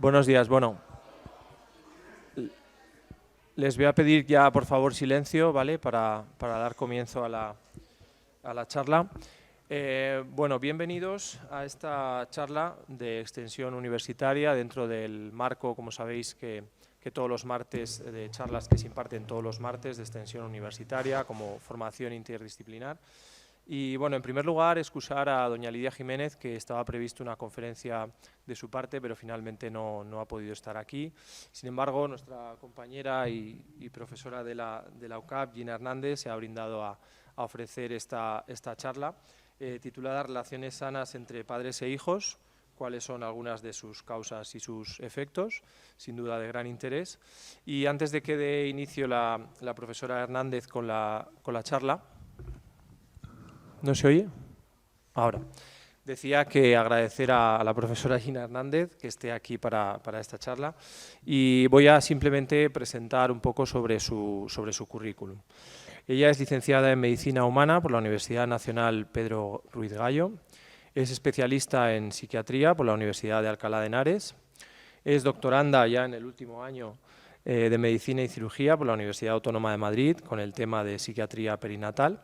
Buenos días. Bueno, les voy a pedir ya, por favor, silencio, ¿vale? Para dar comienzo a la charla. Bueno, bienvenidos a esta charla de extensión universitaria dentro del marco, como sabéis, que todos los martes, de charlas que se imparten todos los martes de extensión universitaria como formación interdisciplinar. Y bueno, en primer lugar, excusar a doña Lidia Jiménez, que estaba previsto una conferencia de su parte, pero finalmente no ha podido estar aquí. Sin embargo, nuestra compañera y profesora de la UCAP, Gina Hernández, se ha brindado a ofrecer esta charla titulada Relaciones sanas entre padres e hijos, cuáles son algunas de sus causas y sus efectos, sin duda de gran interés. Y antes de que dé inicio la profesora Hernández con la charla, ¿no se oye? Ahora. Decía que agradecer a la profesora Gina Hernández que esté aquí para esta charla y voy a simplemente presentar un poco sobre su currículum. Ella es licenciada en Medicina Humana por la Universidad Nacional Pedro Ruiz Gallo, es especialista en Psiquiatría por la Universidad de Alcalá de Henares, es doctoranda ya en el último año de Medicina y Cirugía por la Universidad Autónoma de Madrid con el tema de Psiquiatría perinatal.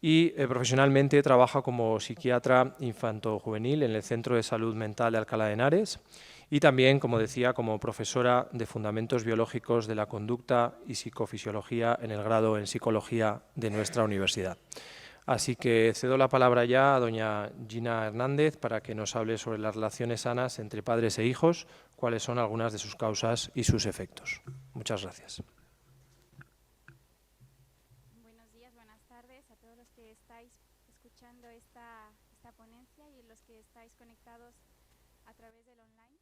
Y profesionalmente trabaja como psiquiatra infanto-juvenil en el Centro de Salud Mental de Alcalá de Henares y también, como decía, como profesora de Fundamentos Biológicos de la Conducta y Psicofisiología en el grado en Psicología de nuestra universidad. Así que cedo la palabra ya a doña Gina Hernández para que nos hable sobre las relaciones sanas entre padres e hijos, cuáles son algunas de sus causas y sus efectos. Muchas gracias. Escuchando esta ponencia y los que estáis conectados a través del online.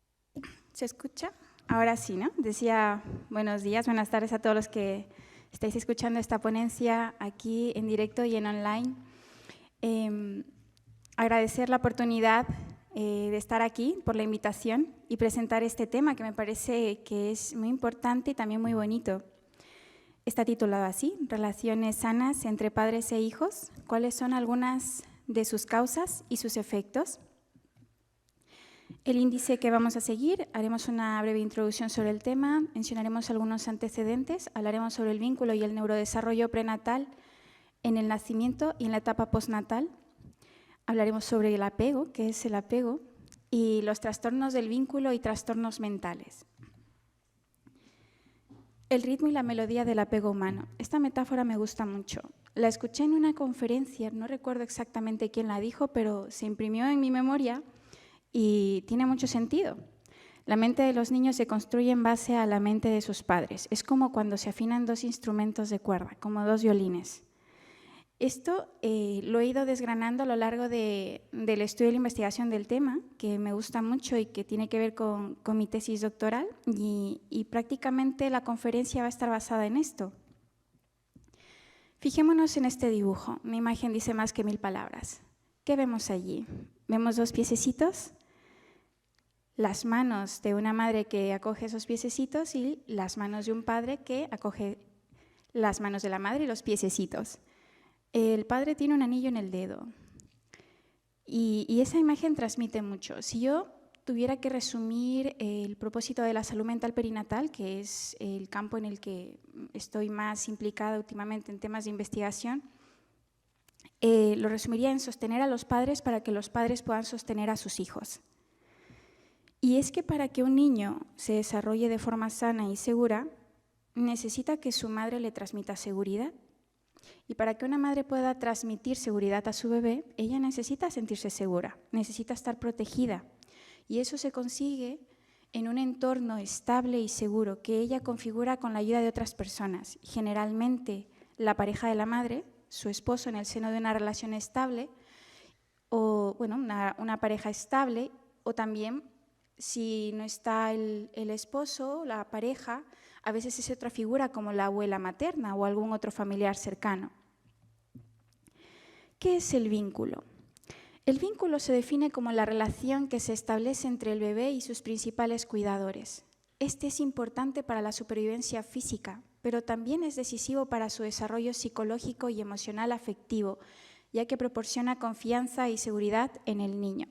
¿Se escucha? Ahora sí, ¿no? Decía buenos días, buenas tardes a todos los que estáis escuchando esta ponencia aquí en directo y en online. Agradecer la oportunidad de estar aquí por la invitación y presentar este tema que me parece que es muy importante y también muy bonito. Está titulado así, Relaciones sanas entre padres e hijos, ¿cuáles son algunas de sus causas y sus efectos? El índice que vamos a seguir, haremos una breve introducción sobre el tema, mencionaremos algunos antecedentes, hablaremos sobre el vínculo y el neurodesarrollo prenatal en el nacimiento y en la etapa postnatal, hablaremos sobre el apego, qué es el apego, y los trastornos del vínculo y trastornos mentales. El ritmo y la melodía del apego humano. Esta metáfora me gusta mucho. La escuché en una conferencia, no recuerdo exactamente quién la dijo, pero se imprimió en mi memoria y tiene mucho sentido. La mente de los niños se construye en base a la mente de sus padres. Es como cuando se afinan dos instrumentos de cuerda, como dos violines. Esto lo he ido desgranando a lo largo del estudio y la investigación del tema, que me gusta mucho y que tiene que ver con mi tesis doctoral, y prácticamente la conferencia va a estar basada en esto. Fijémonos en este dibujo, mi imagen dice más que 1000 palabras. ¿Qué vemos allí? Vemos dos piececitos, las manos de una madre que acoge esos piececitos y las manos de un padre que acoge las manos de la madre y los piececitos. El padre tiene un anillo en el dedo y esa imagen transmite mucho. Si yo tuviera que resumir el propósito de la salud mental perinatal, que es el campo en el que estoy más implicada últimamente en temas de investigación, lo resumiría en sostener a los padres para que los padres puedan sostener a sus hijos. Y es que para que un niño se desarrolle de forma sana y segura, necesita que su madre le transmita seguridad. Y para que una madre pueda transmitir seguridad a su bebé, ella necesita sentirse segura, necesita estar protegida. Y eso se consigue en un entorno estable y seguro que ella configura con la ayuda de otras personas. Generalmente la pareja de la madre, su esposo en el seno de una relación estable, o bueno, una pareja estable, o también si no está el esposo, la pareja, a veces es otra figura como la abuela materna o algún otro familiar cercano. ¿Qué es el vínculo? El vínculo se define como la relación que se establece entre el bebé y sus principales cuidadores. Este es importante para la supervivencia física, pero también es decisivo para su desarrollo psicológico y emocional afectivo, ya que proporciona confianza y seguridad en el niño.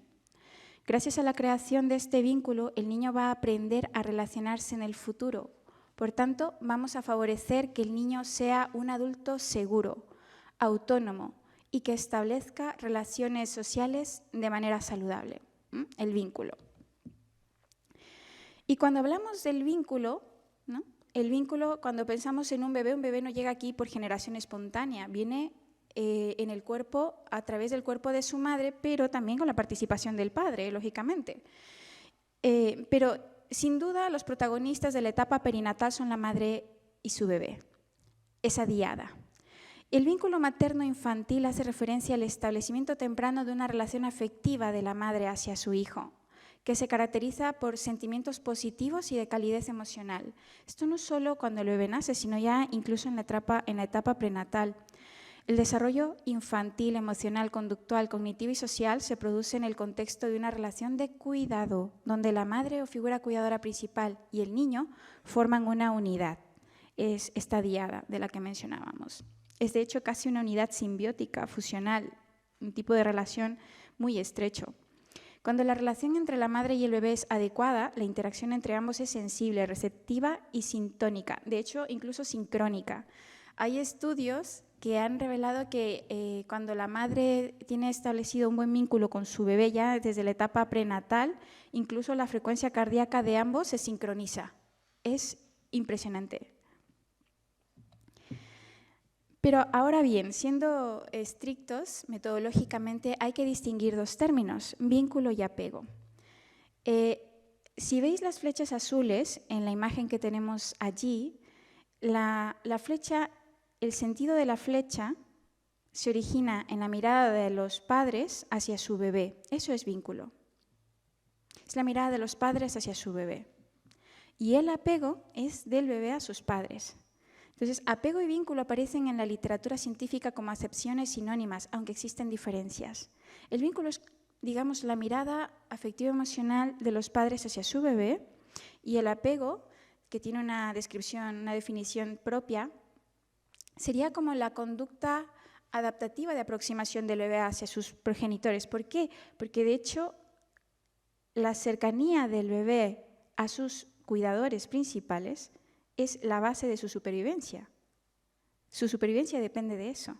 Gracias a la creación de este vínculo, el niño va a aprender a relacionarse en el futuro. Por tanto, vamos a favorecer que el niño sea un adulto seguro, autónomo y que establezca relaciones sociales de manera saludable. El vínculo. Y cuando hablamos del vínculo, ¿no? El vínculo, cuando pensamos en un bebé no llega aquí por generación espontánea, viene en el cuerpo, a través del cuerpo de su madre, pero también con la participación del padre, lógicamente. Pero sin duda los protagonistas de la etapa perinatal son la madre y su bebé, esa diada. El vínculo materno-infantil hace referencia al establecimiento temprano de una relación afectiva de la madre hacia su hijo, que se caracteriza por sentimientos positivos y de calidez emocional. Esto no solo cuando el bebé nace, sino ya incluso en la etapa prenatal. El desarrollo infantil, emocional, conductual, cognitivo y social se produce en el contexto de una relación de cuidado, donde la madre o figura cuidadora principal y el niño forman una unidad. Es esta diada de la que mencionábamos. Es de hecho casi una unidad simbiótica, fusional, un tipo de relación muy estrecho. Cuando la relación entre la madre y el bebé es adecuada, la interacción entre ambos es sensible, receptiva y sintónica, de hecho incluso sincrónica. Hay estudios que han revelado que cuando la madre tiene establecido un buen vínculo con su bebé ya desde la etapa prenatal, incluso la frecuencia cardíaca de ambos se sincroniza. Es impresionante. Pero ahora bien, siendo estrictos metodológicamente, hay que distinguir dos términos, vínculo y apego. Si veis las flechas azules en la imagen que tenemos allí, la flecha, el sentido de la flecha se origina en la mirada de los padres hacia su bebé. Eso es vínculo. Es la mirada de los padres hacia su bebé. Y el apego es del bebé a sus padres. Entonces, apego y vínculo aparecen en la literatura científica como acepciones sinónimas, aunque existen diferencias. El vínculo es, digamos, la mirada afectivo-emocional de los padres hacia su bebé, y el apego, que tiene una descripción, una definición propia, sería como la conducta adaptativa de aproximación del bebé hacia sus progenitores. ¿Por qué? Porque de hecho la cercanía del bebé a sus cuidadores principales es la base de su supervivencia. Su supervivencia depende de eso.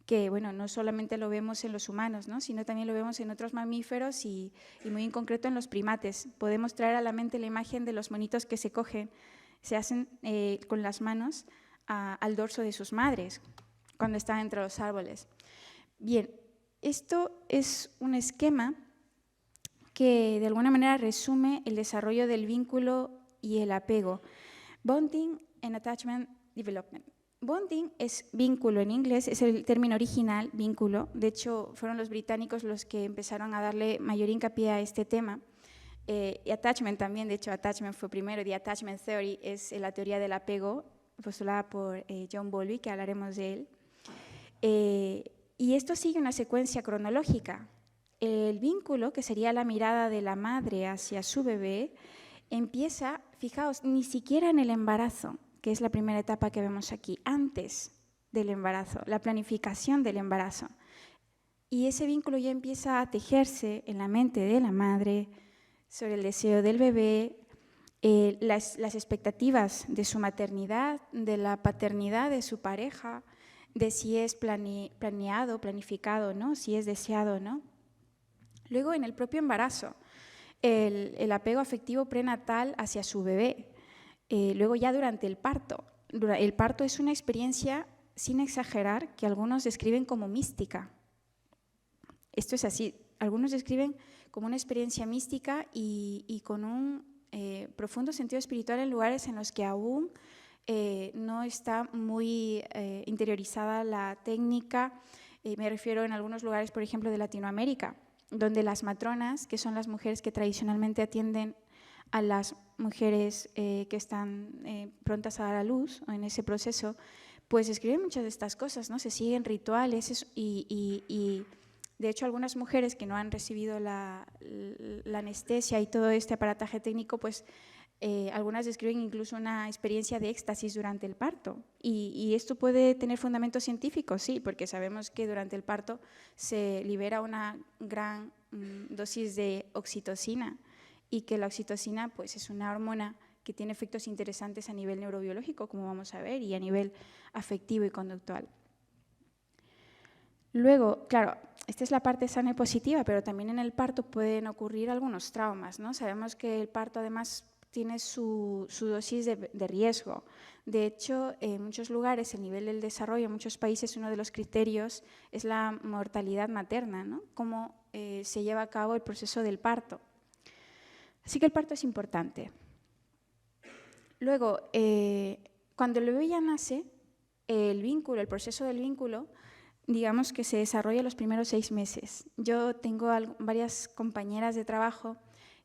Que bueno, no solamente lo vemos en los humanos, ¿no? Sino también lo vemos en otros mamíferos y muy en concreto en los primates. Podemos traer a la mente la imagen de los monitos que se cogen, se hacen con las manos al dorso de sus madres cuando están entre los árboles. Bien, esto es un esquema que de alguna manera resume el desarrollo del vínculo y el apego. Bonding and Attachment Development. Bonding es vínculo en inglés, es el término original, vínculo. De hecho, fueron los británicos los que empezaron a darle mayor hincapié a este tema. Y attachment también, de hecho, attachment fue primero. The Attachment Theory es la teoría del apego, postulada por John Bowlby, que hablaremos de él. Y esto sigue una secuencia cronológica. El vínculo, que sería la mirada de la madre hacia su bebé, empieza, fijaos, ni siquiera en el embarazo, que es la primera etapa que vemos aquí, antes del embarazo, la planificación del embarazo. Y ese vínculo ya empieza a tejerse en la mente de la madre sobre el deseo del bebé, las expectativas de su maternidad, de la paternidad de su pareja, de si es planeado, planificado, ¿no? Si es deseado, ¿no? Luego, en el propio embarazo, el apego afectivo prenatal hacia su bebé. Luego ya durante el parto. El parto es una experiencia, sin exagerar, que algunos describen como mística. Esto es así. Algunos describen como una experiencia mística y con un profundo sentido espiritual en lugares en los que aún no está muy interiorizada la técnica. Me refiero en algunos lugares, por ejemplo, de Latinoamérica, donde las matronas, que son las mujeres que tradicionalmente atienden a las mujeres que están prontas a dar a luz o en ese proceso, pues escriben muchas de estas cosas, ¿no? Se siguen rituales y de hecho algunas mujeres que no han recibido la anestesia y todo este aparataje técnico, pues algunas describen incluso una experiencia de éxtasis durante el parto. Y esto puede tener fundamentos científicos, sí, porque sabemos que durante el parto se libera una gran dosis de oxitocina, y que la oxitocina pues, es una hormona que tiene efectos interesantes a nivel neurobiológico, como vamos a ver, y a nivel afectivo y conductual. Luego, claro, esta es la parte sana y positiva, pero también en el parto pueden ocurrir algunos traumas, ¿no? Sabemos que el parto además tiene su dosis de riesgo. De hecho, en muchos lugares, el nivel del desarrollo, en muchos países, uno de los criterios es la mortalidad materna, ¿no? Cómo se lleva a cabo el proceso del parto. Así que el parto es importante. Luego, cuando el bebé ya nace, el vínculo, el proceso del vínculo, digamos que se desarrolla los primeros 6 meses. Yo tengo varias compañeras de trabajo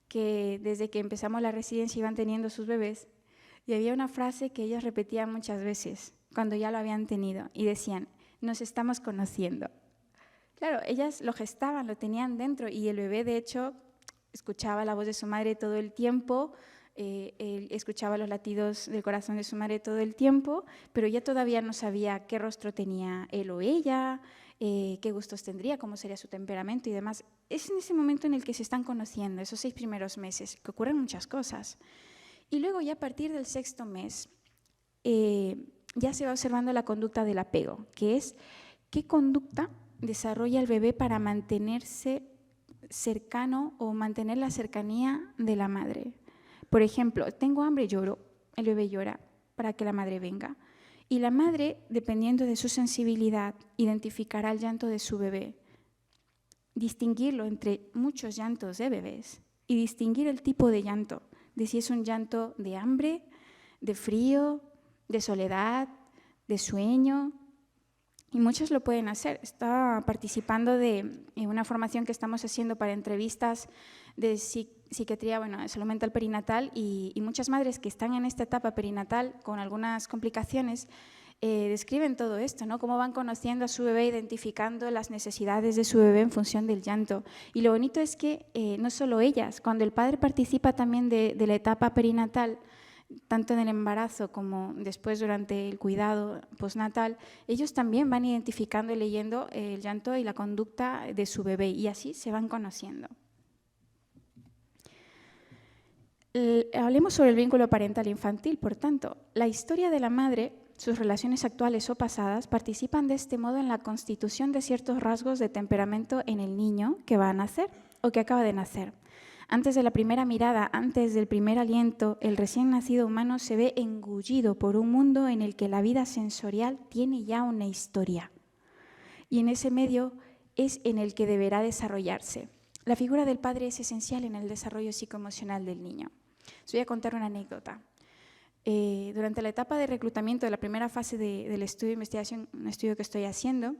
que desde que empezamos la residencia iban teniendo sus bebés, y había una frase que ellas repetían muchas veces cuando ya lo habían tenido y decían: nos estamos conociendo. Claro, ellas lo gestaban, lo tenían dentro, y el bebé de hecho escuchaba la voz de su madre todo el tiempo, él escuchaba los latidos del corazón de su madre todo el tiempo, pero ella todavía no sabía qué rostro tenía él o ella, qué gustos tendría, cómo sería su temperamento y demás. Es en ese momento en el que se están conociendo, esos 6 primeros meses, que ocurren muchas cosas. Y luego ya a partir del 6º mes ya se va observando la conducta del apego, que es qué conducta desarrolla el bebé para mantenerse cercano o mantener la cercanía de la madre. Por ejemplo, tengo hambre, lloro, el bebé llora para que la madre venga. Y la madre, dependiendo de su sensibilidad, identificará el llanto de su bebé, distinguirlo entre muchos llantos de bebés y distinguir el tipo de llanto, de si es un llanto de hambre, de frío, de soledad, de sueño. Y muchos lo pueden hacer. Estaba participando de una formación que estamos haciendo para entrevistas de psiquiatría, de salud mental perinatal, y muchas madres que están en esta etapa perinatal con algunas complicaciones describen todo esto, ¿no? Cómo van conociendo a su bebé, identificando las necesidades de su bebé en función del llanto. Y lo bonito es que no solo ellas, cuando el padre participa también de la etapa perinatal, tanto en el embarazo como después durante el cuidado postnatal, ellos también van identificando y leyendo el llanto y la conducta de su bebé, y así se van conociendo. Hablemos sobre el vínculo parental infantil. Por tanto, la historia de la madre, sus relaciones actuales o pasadas, participan de este modo en la constitución de ciertos rasgos de temperamento en el niño que va a nacer o que acaba de nacer. Antes de la primera mirada, antes del primer aliento, el recién nacido humano se ve engullido por un mundo en el que la vida sensorial tiene ya una historia. Y en ese medio es en el que deberá desarrollarse. La figura del padre es esencial en el desarrollo psicoemocional del niño. Os voy a contar una anécdota. Durante la etapa de reclutamiento de la primera fase del estudio de investigación, un estudio que estoy haciendo,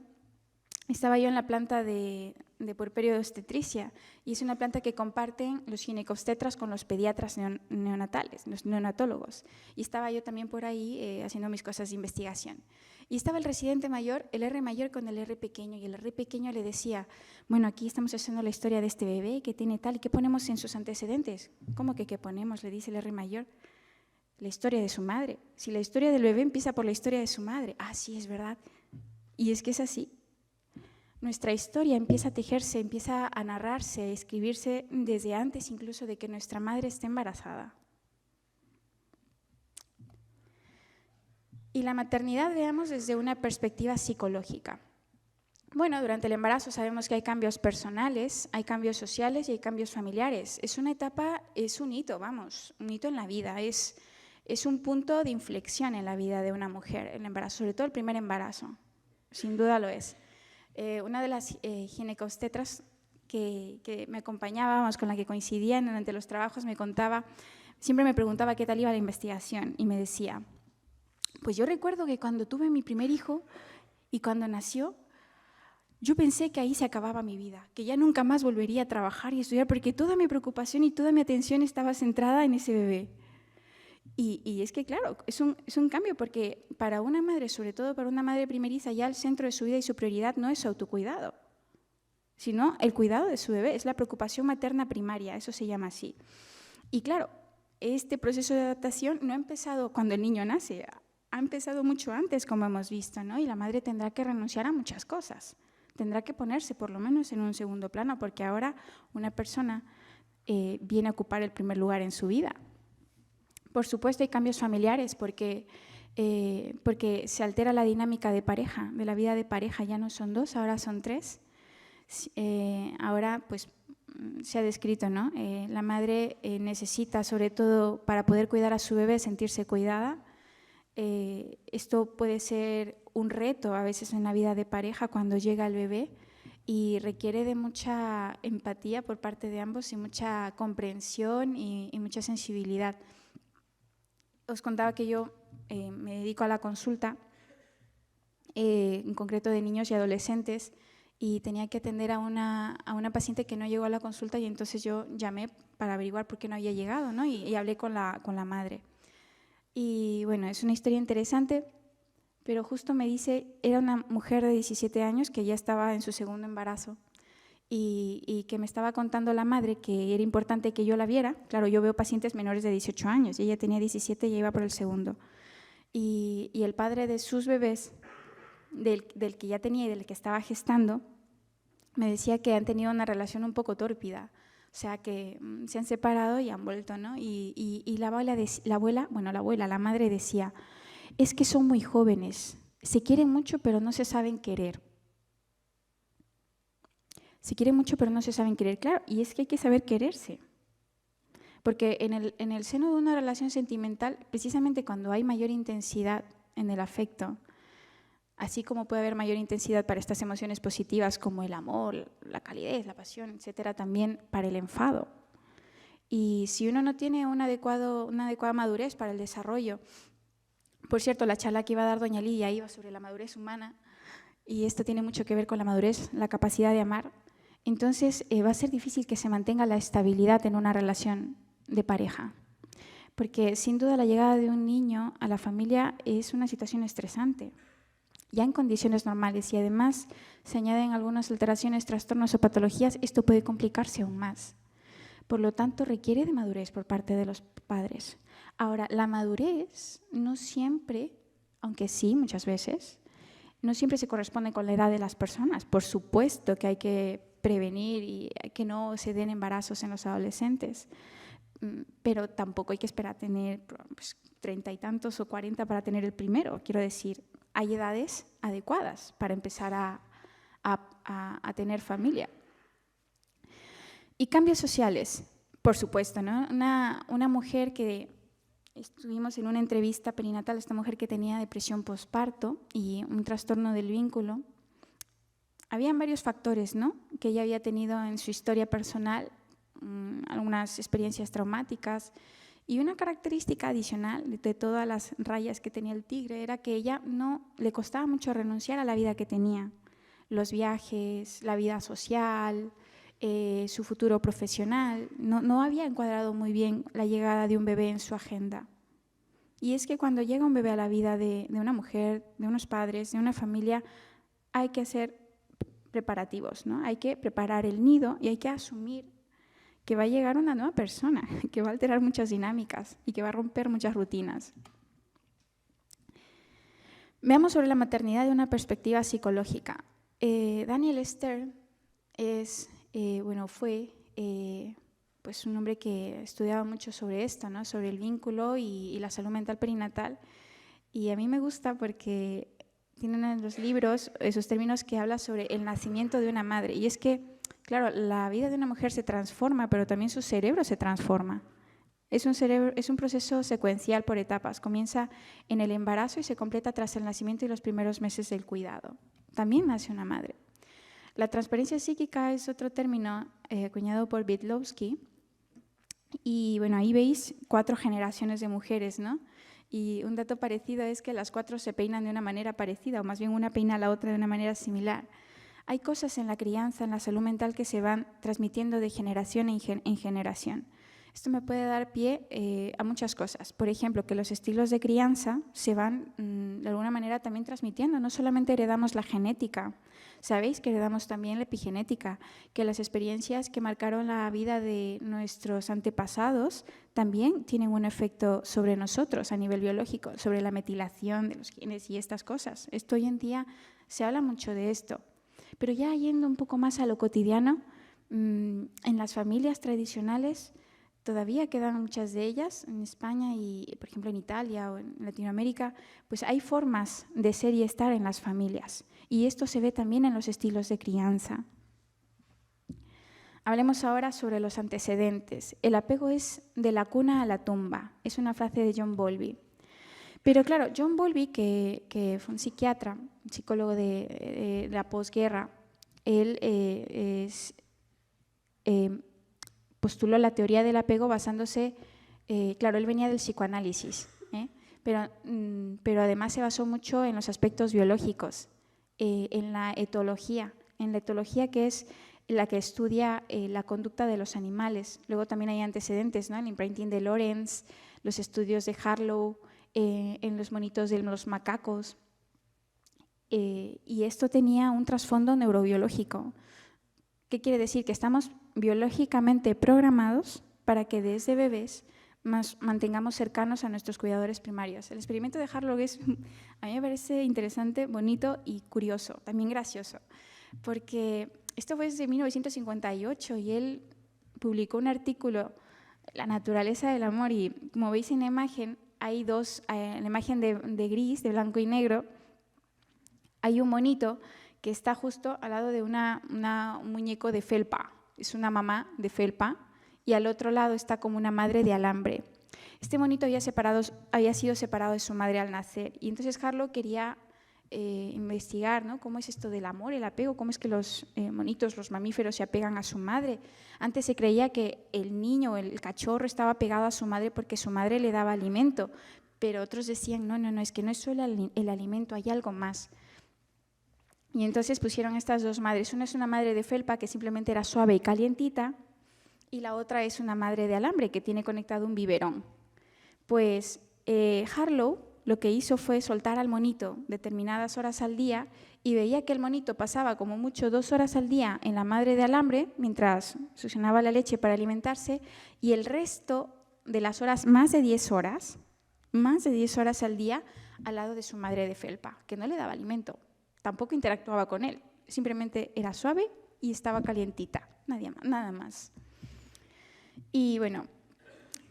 estaba yo en la planta de puerperio de obstetricia, y es una planta que comparten los ginecobstetras con los pediatras neonatales, los neonatólogos. Y estaba yo también por ahí haciendo mis cosas de investigación. Y estaba el residente mayor, el R mayor con el R pequeño, y el R pequeño le decía: bueno, aquí estamos haciendo la historia de este bebé que tiene tal, ¿y qué ponemos en sus antecedentes? ¿Cómo que qué ponemos?, le dice el R mayor. La historia de su madre. Si la historia del bebé empieza por la historia de su madre. Ah, sí, es verdad. Y es que es así. Nuestra historia empieza a tejerse, empieza a narrarse, a escribirse desde antes incluso de que nuestra madre esté embarazada. Y la maternidad veamos desde una perspectiva psicológica. Bueno, durante el embarazo sabemos que hay cambios personales, hay cambios sociales y hay cambios familiares. Es una etapa, es un hito, un hito en la vida, es un punto de inflexión en la vida de una mujer, el embarazo, sobre todo el primer embarazo, sin duda lo es. Una de las ginecobstetras que me acompañaba, con la que coincidía durante los trabajos, me contaba, siempre me preguntaba qué tal iba la investigación, y me decía: pues yo recuerdo que cuando tuve mi primer hijo y cuando nació, yo pensé que ahí se acababa mi vida, que ya nunca más volvería a trabajar y estudiar, porque toda mi preocupación y toda mi atención estaba centrada en ese bebé. Y es que, claro, es un cambio, porque para una madre, sobre todo para una madre primeriza, ya el centro de su vida y su prioridad no es su autocuidado, sino el cuidado de su bebé, es la preocupación materna primaria, eso se llama así. Y claro, este proceso de adaptación no ha empezado cuando el niño nace, ha empezado mucho antes, como hemos visto, ¿no? Y la madre tendrá que renunciar a muchas cosas. tendrá que ponerse por lo menos en un segundo plano, porque ahora una persona viene a ocupar el primer lugar en su vida. Por supuesto hay cambios familiares porque se altera la dinámica de pareja, de la vida de pareja, ya no son 2, ahora son 3. Ahora pues se ha descrito, ¿no? La madre necesita, sobre todo para poder cuidar a su bebé, sentirse cuidada. Esto puede ser un reto a veces en la vida de pareja cuando llega el bebé y requiere de mucha empatía por parte de ambos y mucha comprensión y mucha sensibilidad. Os contaba que yo me dedico a la consulta, en concreto de niños y adolescentes, y tenía que atender a una paciente que no llegó a la consulta y entonces yo llamé para averiguar por qué no había llegado, ¿no? Y hablé con la madre. Y bueno, es una historia interesante, pero justo me dice, era una mujer de 17 años que ya estaba en su segundo embarazo y que me estaba contando la madre que era importante que yo la viera. Claro, yo veo pacientes menores de 18 años y ella tenía 17 y ya iba por el segundo. Y el padre de sus bebés, del que ya tenía y del que estaba gestando, me decía que han tenido una relación un poco tórpida. O sea, que se han separado y han vuelto, ¿no? Y la madre decía, es que son muy jóvenes, se quieren mucho pero no se saben querer. Se quieren mucho pero no se saben querer, claro, y es que hay que saber quererse. Porque en el seno de una relación sentimental, precisamente cuando hay mayor intensidad en el afecto, así como puede haber mayor intensidad para estas emociones positivas como el amor, la calidez, la pasión, etcétera, también para el enfado. Y si uno no tiene una adecuada madurez para el desarrollo, por cierto, la charla que iba a dar doña Lidia iba sobre la madurez humana, y esto tiene mucho que ver con la madurez, la capacidad de amar, entonces va a ser difícil que se mantenga la estabilidad en una relación de pareja. Porque sin duda la llegada de un niño a la familia es una situación estresante, ya en condiciones normales, y además se añaden algunas alteraciones, trastornos o patologías, esto puede complicarse aún más. Por lo tanto, requiere de madurez por parte de los padres. Ahora, la madurez no siempre, aunque sí, muchas veces, no siempre se corresponde con la edad de las personas. Por supuesto que hay que prevenir y que no se den embarazos en los adolescentes, pero tampoco hay que esperar a tener 30 y tantos o 40 para tener el primero. Quiero decir, hay edades adecuadas para empezar a tener familia. Y cambios sociales, por supuesto, ¿no? Una mujer que estuvimos en una entrevista perinatal, esta mujer que tenía depresión posparto y un trastorno del vínculo. Habían varios factores, ¿no?, que ella había tenido en su historia personal, algunas experiencias traumáticas, y una característica adicional de todas las rayas que tenía el tigre era que ella no le costaba mucho renunciar a la vida que tenía, los viajes, la vida social, su futuro profesional. No había encuadrado muy bien la llegada de un bebé en su agenda. Y es que cuando llega un bebé a la vida de una mujer, de unos padres, de una familia, hay que hacer preparativos, ¿no? Hay que preparar el nido y hay que asumir que va a llegar una nueva persona, que va a alterar muchas dinámicas y que va a romper muchas rutinas. Veamos sobre la maternidad de una perspectiva psicológica. Daniel Stern fue pues un hombre que estudiaba mucho sobre esto, ¿no?, sobre el vínculo y la salud mental perinatal. Y a mí me gusta porque tienen en los libros esos términos que habla sobre el nacimiento de una madre. Y es que, claro, la vida de una mujer se transforma, pero también su cerebro se transforma. Es un proceso secuencial por etapas. Comienza en el embarazo y se completa tras el nacimiento y los primeros meses del cuidado. También nace una madre. La transparencia psíquica es otro término acuñado por Bitlowski. Y bueno, ahí veis 4 generaciones de mujeres, ¿no? Y un dato parecido es que las 4 se peinan de una manera parecida, o más bien una peina a la otra de una manera similar. Hay cosas en la crianza, en la salud mental, que se van transmitiendo de generación en generación. Esto me puede dar pie a muchas cosas. Por ejemplo, que los estilos de crianza se van de alguna manera también transmitiendo. No solamente heredamos la genética, sabéis que heredamos también la epigenética, que las experiencias que marcaron la vida de nuestros antepasados también tienen un efecto sobre nosotros a nivel biológico, sobre la metilación de los genes y estas cosas. Esto hoy en día se habla mucho de esto. Pero ya yendo un poco más a lo cotidiano, en las familias tradicionales todavía quedan muchas de ellas, en España y, por ejemplo, en Italia o en Latinoamérica, pues hay formas de ser y estar en las familias. Y esto se ve también en los estilos de crianza. Hablemos ahora sobre los antecedentes. El apego es de la cuna a la tumba. Es una frase de John Bowlby. Pero claro, John Bowlby, que fue un psiquiatra, un psicólogo de la posguerra, él postuló la teoría del apego basándose, claro, él venía del psicoanálisis, pero además se basó mucho en los aspectos biológicos, en la etología, que es la que estudia la conducta de los animales. Luego también hay antecedentes, ¿no? El imprinting de Lorenz, los estudios de Harlow, en los monitos de los macacos. Y esto tenía un trasfondo neurobiológico. ¿Qué quiere decir? Que estamos biológicamente programados para que desde bebés mantengamos cercanos a nuestros cuidadores primarios. El experimento de Harlow a mí me parece interesante, bonito y curioso, también gracioso, porque esto fue desde 1958 y él publicó un artículo, La naturaleza del amor, y como veis en la imagen, hay dos, en la imagen de gris, de blanco y negro, hay un monito que está justo al lado de un muñeco de felpa, es una mamá de felpa, y al otro lado está como una madre de alambre. Este monito había sido separado de su madre al nacer, y entonces Harlow quería investigar, ¿no? Cómo es esto del amor, el apego, cómo es que los monitos, los mamíferos se apegan a su madre. Antes se creía que el niño, el cachorro estaba pegado a su madre porque su madre le daba alimento, pero otros decían, no, es que no es solo el alimento, hay algo más. Y entonces pusieron estas dos madres. Una es una madre de felpa que simplemente era suave y calientita, y la otra es una madre de alambre que tiene conectado un biberón. Pues Harlow lo que hizo fue soltar al monito determinadas horas al día y veía que el monito pasaba como mucho 2 horas al día en la madre de alambre mientras succionaba la leche para alimentarse, y el resto de las horas, más de 10 horas al día al lado de su madre de felpa, que no le daba alimento. Tampoco interactuaba con él, simplemente era suave y estaba calientita, nada más. Y bueno,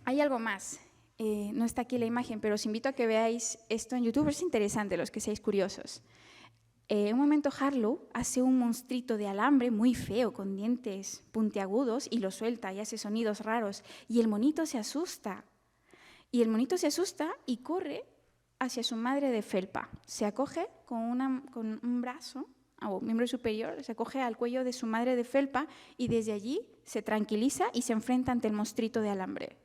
hay algo más, no está aquí la imagen, pero os invito a que veáis esto en YouTube, es interesante, los que seáis curiosos. Un momento Harlow hace un monstruito de alambre muy feo, con dientes puntiagudos, y lo suelta y hace sonidos raros, y el monito se asusta. Y corre hacia su madre de felpa. Se acoge con un brazo, o miembro superior, se acoge al cuello de su madre de felpa y desde allí se tranquiliza y se enfrenta ante el monstruito de alambre.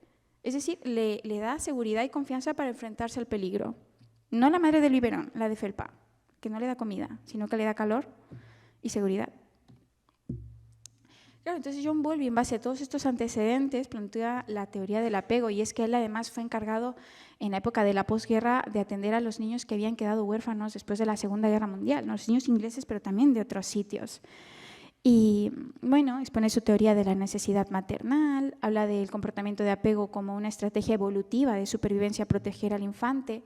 Es decir, le da seguridad y confianza para enfrentarse al peligro. No la madre del biberón, la de felpa, que no le da comida, sino que le da calor y seguridad. Claro, entonces John Bowlby, en base a todos estos antecedentes, plantea la teoría del apego, y es que él además fue encargado en la época de la posguerra de atender a los niños que habían quedado huérfanos después de la Segunda Guerra Mundial, ¿no? Los niños ingleses, pero también de otros sitios. Y bueno, expone su teoría de la necesidad maternal, habla del comportamiento de apego como una estrategia evolutiva de supervivencia a proteger al infante,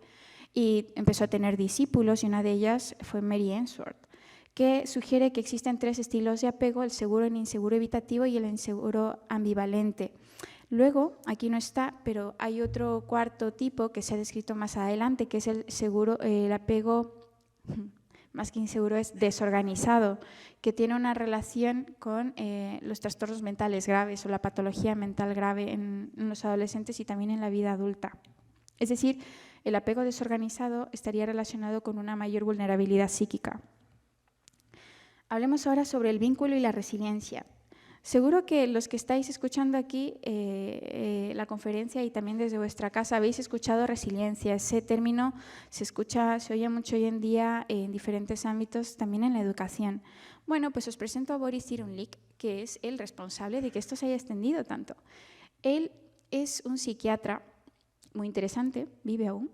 y empezó a tener discípulos, y una de ellas fue Mary Ainsworth, que sugiere que existen 3 estilos de apego: el seguro, el inseguro evitativo y el inseguro ambivalente. Luego, aquí no está, pero hay otro cuarto tipo que se ha descrito más adelante, que es el apego, más que inseguro, es desorganizado, que tiene una relación con los trastornos mentales graves o la patología mental grave en los adolescentes y también en la vida adulta. Es decir, el apego desorganizado estaría relacionado con una mayor vulnerabilidad psíquica. Hablemos ahora sobre el vínculo y la resiliencia. Seguro que los que estáis escuchando aquí la conferencia y también desde vuestra casa habéis escuchado resiliencia. Ese término se oye mucho hoy en día en diferentes ámbitos, también en la educación. Bueno, pues os presento a Boris Cyrulnik, que es el responsable de que esto se haya extendido tanto. Él es un psiquiatra muy interesante, vive aún,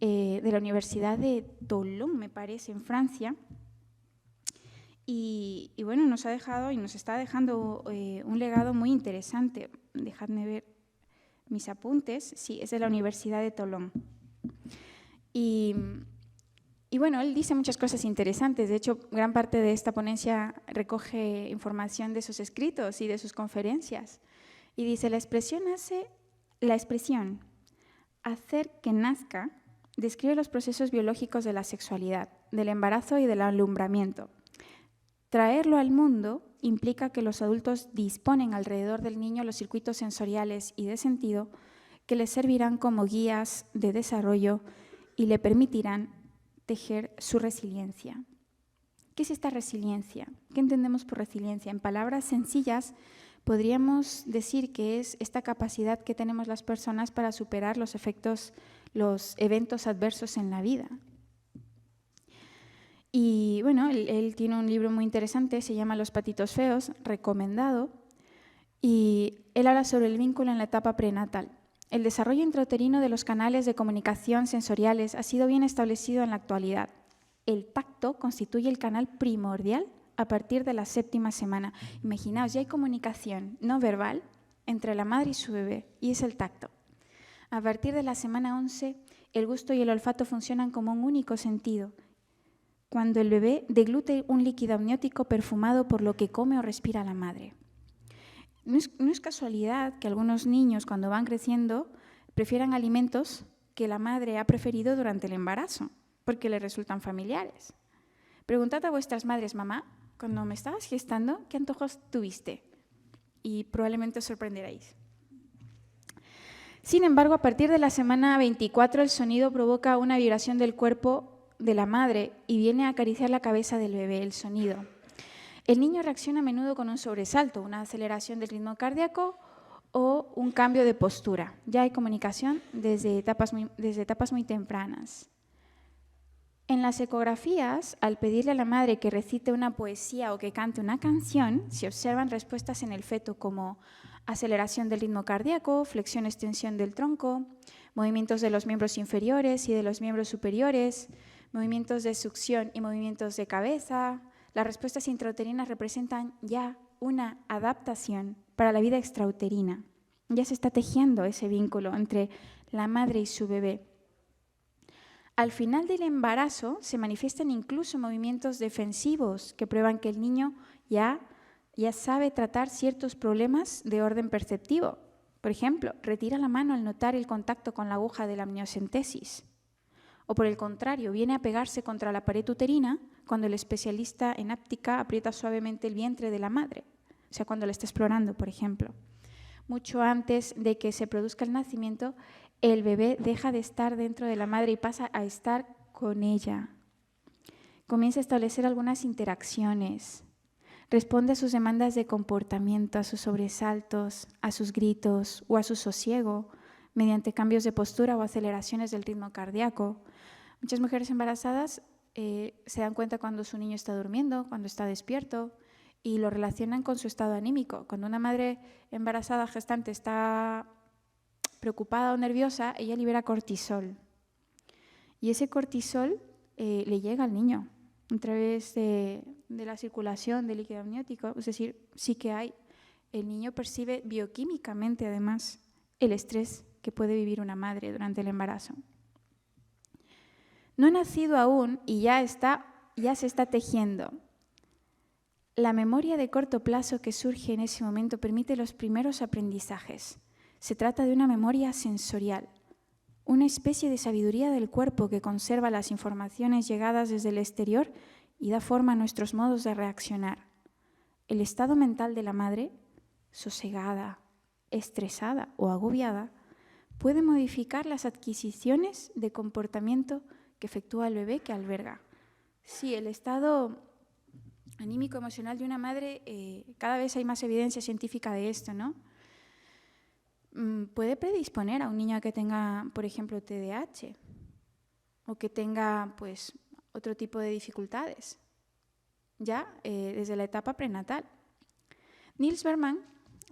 de la Universidad de Toulon, me parece, en Francia. Y bueno, nos ha dejado y nos está dejando un legado muy interesante. Dejadme ver mis apuntes. Sí, es de la Universidad de Toulon. Y Y bueno, él dice muchas cosas interesantes. De hecho, gran parte de esta ponencia recoge información de sus escritos y de sus conferencias. Y dice, la expresión hacer que nazca describe los procesos biológicos de la sexualidad, del embarazo y del alumbramiento. Traerlo al mundo implica que los adultos disponen alrededor del niño los circuitos sensoriales y de sentido que le servirán como guías de desarrollo y le permitirán tejer su resiliencia. ¿Qué es esta resiliencia? ¿Qué entendemos por resiliencia? En palabras sencillas, podríamos decir que es esta capacidad que tenemos las personas para superar los eventos adversos en la vida. Y bueno, él tiene un libro muy interesante, se llama Los patitos feos, recomendado, y él habla sobre el vínculo en la etapa prenatal. El desarrollo intrauterino de los canales de comunicación sensoriales ha sido bien establecido en la actualidad. El tacto constituye el canal primordial a partir de la 7ª semana. Imaginaos, ya hay comunicación no verbal entre la madre y su bebé, y es el tacto. A partir de la semana 11, el gusto y el olfato funcionan como un único sentido, cuando el bebé deglute un líquido amniótico perfumado por lo que come o respira la madre. No es casualidad que algunos niños, cuando van creciendo, prefieran alimentos que la madre ha preferido durante el embarazo, porque les resultan familiares. Preguntad a vuestras madres, mamá, cuando me estabas gestando, ¿qué antojos tuviste? Y probablemente os sorprenderéis. Sin embargo, a partir de la semana 24, el sonido provoca una vibración del cuerpo de la madre y viene a acariciar la cabeza del bebé, el sonido. El niño reacciona a menudo con un sobresalto, una aceleración del ritmo cardíaco o un cambio de postura. Ya hay comunicación desde etapas muy tempranas. En las ecografías, al pedirle a la madre que recite una poesía o que cante una canción, se observan respuestas en el feto como aceleración del ritmo cardíaco, flexión-extensión del tronco, movimientos de los miembros inferiores y de los miembros superiores, movimientos de succión y movimientos de cabeza. Las respuestas intrauterinas representan ya una adaptación para la vida extrauterina. Ya se está tejiendo ese vínculo entre la madre y su bebé. Al final del embarazo se manifiestan incluso movimientos defensivos que prueban que el niño ya sabe tratar ciertos problemas de orden perceptivo. Por ejemplo, retira la mano al notar el contacto con la aguja de la amniocentesis. O por el contrario, viene a pegarse contra la pared uterina cuando el especialista en áptica aprieta suavemente el vientre de la madre, o sea, cuando la está explorando, por ejemplo. Mucho antes de que se produzca el nacimiento, el bebé deja de estar dentro de la madre y pasa a estar con ella. Comienza a establecer algunas interacciones. Responde a sus demandas de comportamiento, a sus sobresaltos, a sus gritos o a su sosiego, mediante cambios de postura o aceleraciones del ritmo cardíaco. Muchas mujeres embarazadas se dan cuenta cuando su niño está durmiendo, cuando está despierto, y lo relacionan con su estado anímico. Cuando una madre embarazada gestante está preocupada o nerviosa, ella libera cortisol. Y ese cortisol le llega al niño a través de la circulación del líquido amniótico. Es decir, sí que hay. El niño percibe bioquímicamente, además, el estrés que puede vivir una madre durante el embarazo. No ha nacido aún y ya se está tejiendo. La memoria de corto plazo que surge en ese momento permite los primeros aprendizajes. Se trata de una memoria sensorial, una especie de sabiduría del cuerpo que conserva las informaciones llegadas desde el exterior y da forma a nuestros modos de reaccionar. El estado mental de la madre, sosegada, estresada o agobiada, puede modificar las adquisiciones de comportamiento que efectúa el bebé que alberga. Sí, el estado anímico emocional de una madre, cada vez hay más evidencia científica de esto, ¿no? Puede predisponer a un niño a que tenga, por ejemplo, TDAH o que tenga, pues, otro tipo de dificultades, ya desde la etapa prenatal. Niels Bergman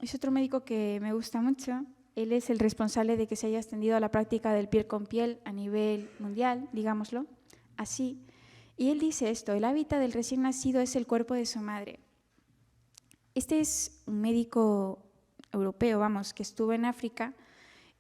es otro médico que me gusta mucho. Él es el responsable de que se haya extendido a la práctica del piel con piel a nivel mundial, digámoslo así. Y él dice esto: el hábitat del recién nacido es el cuerpo de su madre. Este es un médico europeo, que estuvo en África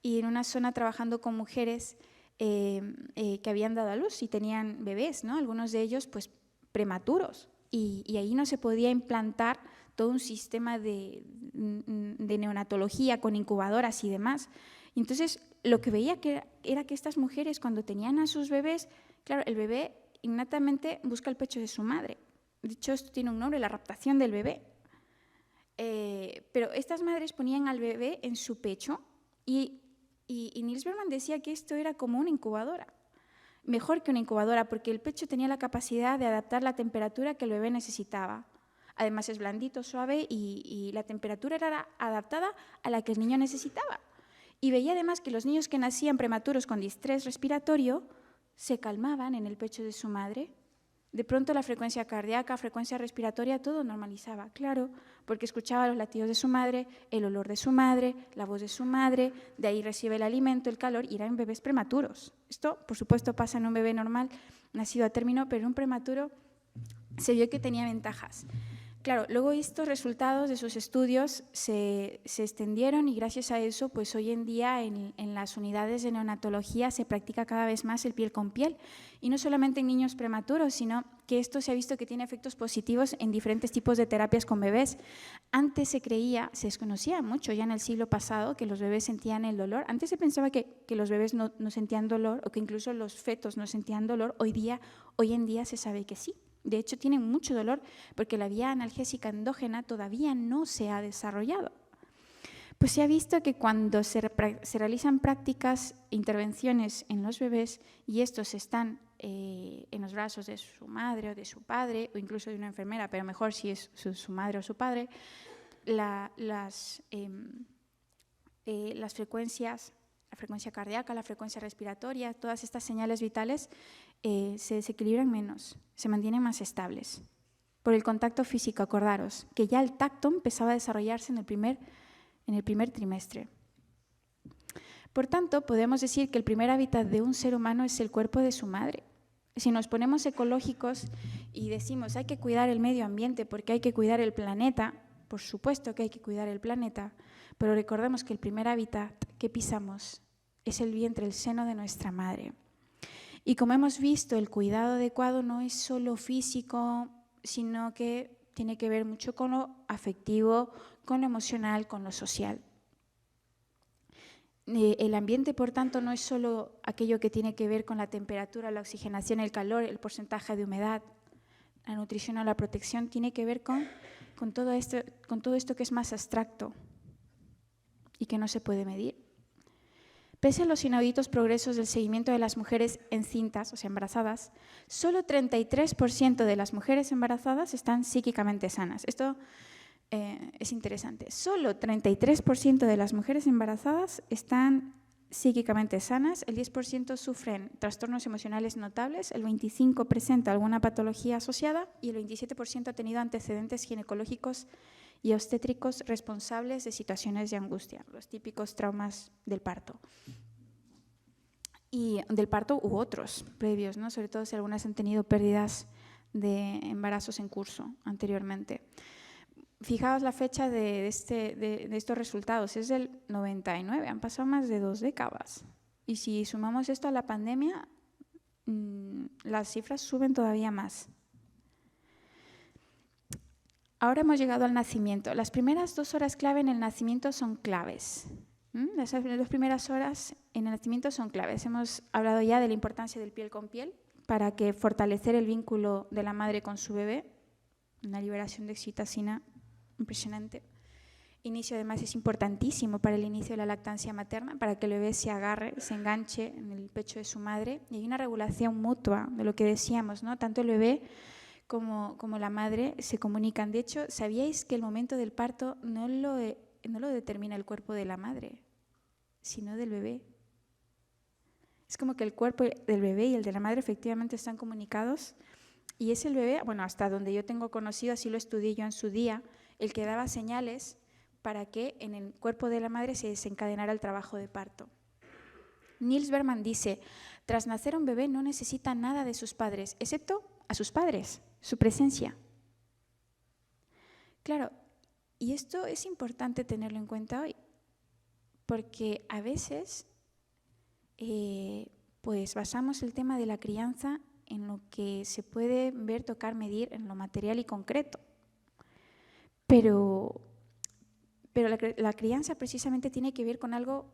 y en una zona trabajando con mujeres que habían dado a luz y tenían bebés, ¿no? Algunos de ellos pues prematuros, y ahí no se podía implantar todo un sistema de neonatología con incubadoras y demás. Y entonces lo que veía era que estas mujeres, cuando tenían a sus bebés, claro, el bebé innatamente busca el pecho de su madre. De hecho, esto tiene un nombre, la raptación del bebé. Pero estas madres ponían al bebé en su pecho y Niels Bergman decía que esto era como una incubadora, mejor que una incubadora, porque el pecho tenía la capacidad de adaptar la temperatura que el bebé necesitaba. Además es blandito, suave y la temperatura era adaptada a la que el niño necesitaba. Y veía además que los niños que nacían prematuros con distrés respiratorio se calmaban en el pecho de su madre. De pronto la frecuencia cardíaca, frecuencia respiratoria, todo normalizaba, claro, porque escuchaba los latidos de su madre, el olor de su madre, la voz de su madre, de ahí recibe el alimento, el calor, y eran bebés prematuros. Esto, por supuesto, pasa en un bebé normal, nacido a término, pero en un prematuro se vio que tenía ventajas. Claro, luego estos resultados de sus estudios se extendieron y gracias a eso, pues hoy en día en las unidades de neonatología se practica cada vez más el piel con piel. Y no solamente en niños prematuros, sino que esto se ha visto que tiene efectos positivos en diferentes tipos de terapias con bebés. Antes se desconocía mucho ya en el siglo pasado que los bebés sentían el dolor. Antes se pensaba que los bebés no sentían dolor o que incluso los fetos no sentían dolor. Hoy en día se sabe que sí. De hecho, tienen mucho dolor porque la vía analgésica endógena todavía no se ha desarrollado. Pues se ha visto que cuando se realizan prácticas, intervenciones en los bebés y estos están en los brazos de su madre o de su padre o incluso de una enfermera, pero mejor si es su madre o su padre, las frecuencias, la frecuencia cardíaca, la frecuencia respiratoria, todas estas señales vitales se desequilibran menos, se mantienen más estables. Por el contacto físico, acordaros que ya el tacto empezaba a desarrollarse en el primer trimestre. Por tanto, podemos decir que el primer hábitat de un ser humano es el cuerpo de su madre. Si nos ponemos ecológicos y decimos hay que cuidar el medio ambiente porque hay que cuidar el planeta, por supuesto que hay que cuidar el planeta, pero recordemos que el primer hábitat que pisamos es el vientre, el seno de nuestra madre. Y como hemos visto, el cuidado adecuado no es solo físico, sino que tiene que ver mucho con lo afectivo, con lo emocional, con lo social. El ambiente, por tanto, no es solo aquello que tiene que ver con la temperatura, la oxigenación, el calor, el porcentaje de humedad, la nutrición o la protección, tiene que ver con todo esto que es más abstracto y que no se puede medir. Pese a los inauditos progresos del seguimiento de las mujeres encintas, o sea, embarazadas, solo 33% de las mujeres embarazadas están psíquicamente sanas. Esto es interesante. Solo 33% de las mujeres embarazadas están psíquicamente sanas, el 10% sufren trastornos emocionales notables, el 25% presenta alguna patología asociada y el 27% ha tenido antecedentes ginecológicos y obstétricos responsables de situaciones de angustia, los típicos traumas del parto. Y del parto u otros previos, ¿no? Sobre todo si algunas han tenido pérdidas de embarazos en curso anteriormente. Fijaos la fecha de estos resultados, es del 99, han pasado más de 2 décadas. Y si sumamos esto a la pandemia, las cifras suben todavía más. Ahora hemos llegado al nacimiento. Las primeras 2 horas clave en el nacimiento son claves. Las 2 primeras horas en el nacimiento son claves. Hemos hablado ya de la importancia del piel con piel para que fortalecer el vínculo de la madre con su bebé, una liberación de oxitocina impresionante. Inicio además es importantísimo para el inicio de la lactancia materna, para que el bebé se agarre, se enganche en el pecho de su madre y hay una regulación mutua de lo que decíamos, ¿no? Tanto el bebé como la madre se comunican. De hecho, ¿sabíais que el momento del parto no lo determina el cuerpo de la madre, sino del bebé? Es como que el cuerpo del bebé y el de la madre efectivamente están comunicados y es el bebé, bueno, hasta donde yo tengo conocido, así lo estudié yo en su día, el que daba señales para que en el cuerpo de la madre se desencadenara el trabajo de parto. Niels Bergman dice, tras nacer un bebé no necesita nada de sus padres, excepto a sus padres, su presencia. Claro, y esto es importante tenerlo en cuenta hoy, porque a veces pues basamos el tema de la crianza en lo que se puede ver, tocar, medir, en lo material y concreto. Pero la crianza precisamente tiene que ver con algo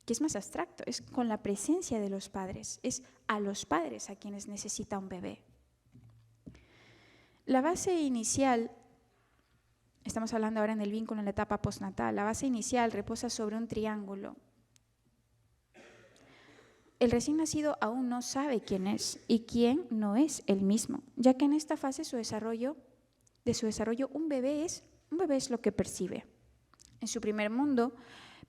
que es más abstracto, es con la presencia de los padres, es a los padres a quienes necesita un bebé. La base inicial, estamos hablando ahora en el vínculo en la etapa postnatal, la base inicial reposa sobre un triángulo. El recién nacido aún no sabe quién es y quién no es él mismo, ya que en esta fase de su desarrollo un bebé es lo que percibe. En su primer mundo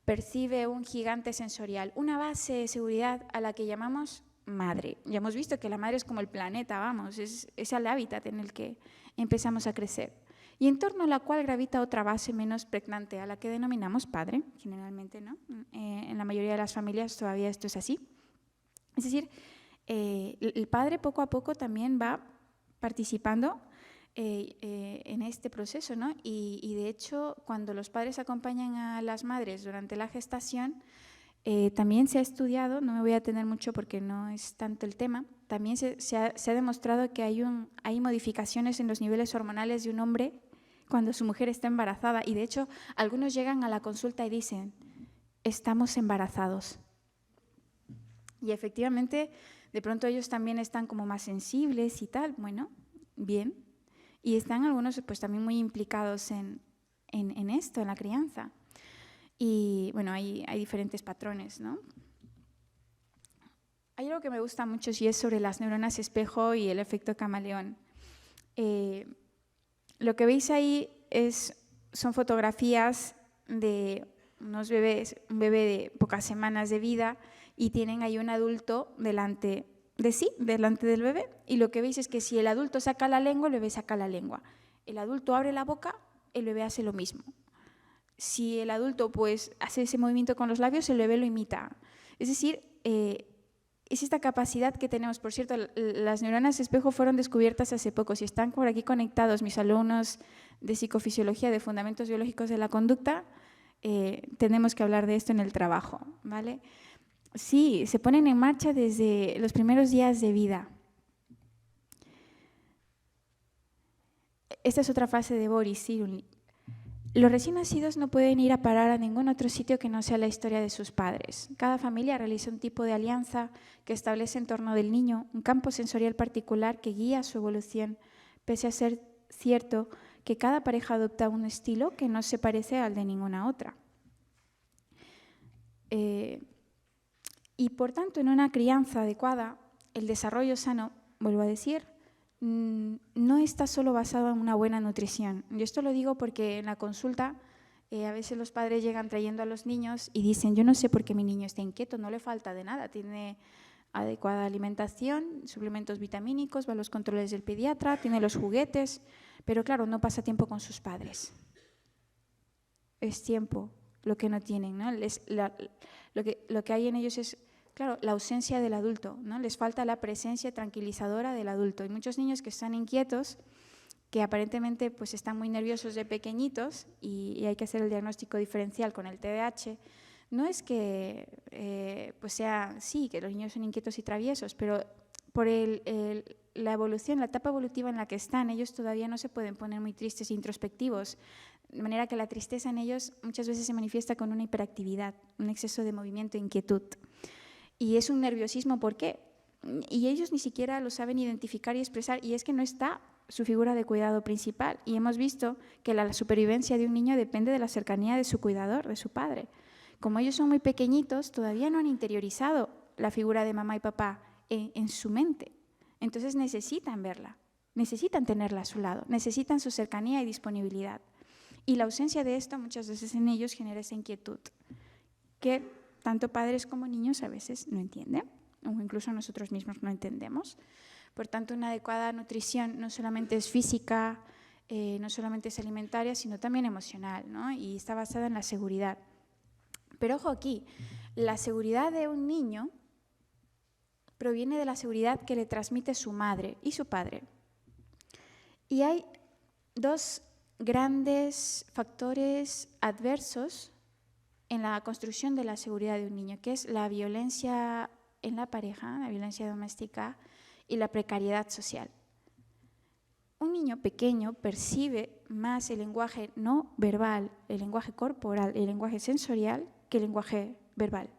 percibe un gigante sensorial, una base de seguridad a la que llamamos madre. Ya hemos visto que la madre es como el planeta, vamos, es el hábitat en el que empezamos a crecer. Y en torno a la cual gravita otra base menos pregnante, a la que denominamos padre, generalmente, ¿no? En la mayoría de las familias todavía esto es así. Es decir, el padre poco a poco también va participando en este proceso, ¿no? Y de hecho, cuando los padres acompañan a las madres durante la gestación, también se ha estudiado, no me voy a detener mucho porque no es tanto el tema, también se ha demostrado que hay modificaciones en los niveles hormonales de un hombre cuando su mujer está embarazada. Y de hecho, algunos llegan a la consulta y dicen, estamos embarazados. Y efectivamente, de pronto ellos también están como más sensibles y tal, bueno, bien. Y están algunos pues también muy implicados en esto, en la crianza. Y bueno, hay diferentes patrones, ¿no? Hay algo que me gusta mucho y es sobre las neuronas espejo y el efecto camaleón. Lo que veis ahí son fotografías de unos bebés, un bebé de pocas semanas de vida, y tienen ahí un adulto delante del bebé, y lo que veis es que si el adulto saca la lengua, el bebé saca la lengua. El adulto abre la boca, el bebé hace lo mismo. Si el adulto pues hace ese movimiento con los labios, el bebé lo imita. Es decir, es esta capacidad que tenemos. Por cierto, las neuronas espejo fueron descubiertas hace poco. Si están por aquí conectados mis alumnos de psicofisiología, de fundamentos biológicos de la conducta, tenemos que hablar de esto en el trabajo, ¿vale? Sí, se ponen en marcha desde los primeros días de vida. Esta es otra frase de Boris Cyrulnik. Los recién nacidos no pueden ir a parar a ningún otro sitio que no sea la historia de sus padres. Cada familia realiza un tipo de alianza que establece en torno del niño un campo sensorial particular que guía su evolución, pese a ser cierto que cada pareja adopta un estilo que no se parece al de ninguna otra. Y por tanto, en una crianza adecuada, el desarrollo sano, vuelvo a decir, no está solo basado en una buena nutrición. Yo esto lo digo porque en la consulta a veces los padres llegan trayendo a los niños y dicen, yo no sé por qué mi niño está inquieto, no le falta de nada, tiene adecuada alimentación, suplementos vitamínicos, va a los controles del pediatra, tiene los juguetes, pero claro, no pasa tiempo con sus padres. Es tiempo lo que no tienen, ¿no? Lo que hay en ellos es, claro, la ausencia del adulto, ¿no? Les falta la presencia tranquilizadora del adulto. Hay muchos niños que están inquietos, que aparentemente pues, están muy nerviosos de pequeñitos y hay que hacer el diagnóstico diferencial con el TDAH. No es que pues sea, sí, que los niños son inquietos y traviesos, pero por la evolución, la etapa evolutiva en la que están, ellos todavía no se pueden poner muy tristes e introspectivos, de manera que la tristeza en ellos muchas veces se manifiesta con una hiperactividad, un exceso de movimiento e inquietud. Y es un nerviosismo, ¿por qué? Y ellos ni siquiera lo saben identificar y expresar, y es que no está su figura de cuidado principal. Y hemos visto que la supervivencia de un niño depende de la cercanía de su cuidador, de su padre. Como ellos son muy pequeñitos, todavía no han interiorizado la figura de mamá y papá en su mente. Entonces necesitan verla, necesitan tenerla a su lado, necesitan su cercanía y disponibilidad. Y la ausencia de esto muchas veces en ellos genera esa inquietud que tanto padres como niños a veces no entienden, o incluso nosotros mismos no entendemos. Por tanto, una adecuada nutrición no solamente es física, no solamente es alimentaria, sino también emocional, ¿no? Y está basada en la seguridad. Pero ojo aquí, la seguridad de un niño proviene de la seguridad que le transmite su madre y su padre. Y hay dos grandes factores adversos en la construcción de la seguridad de un niño, que es la violencia en la pareja, la violencia doméstica y la precariedad social. Un niño pequeño percibe más el lenguaje no verbal, el lenguaje corporal, el lenguaje sensorial que el lenguaje verbal.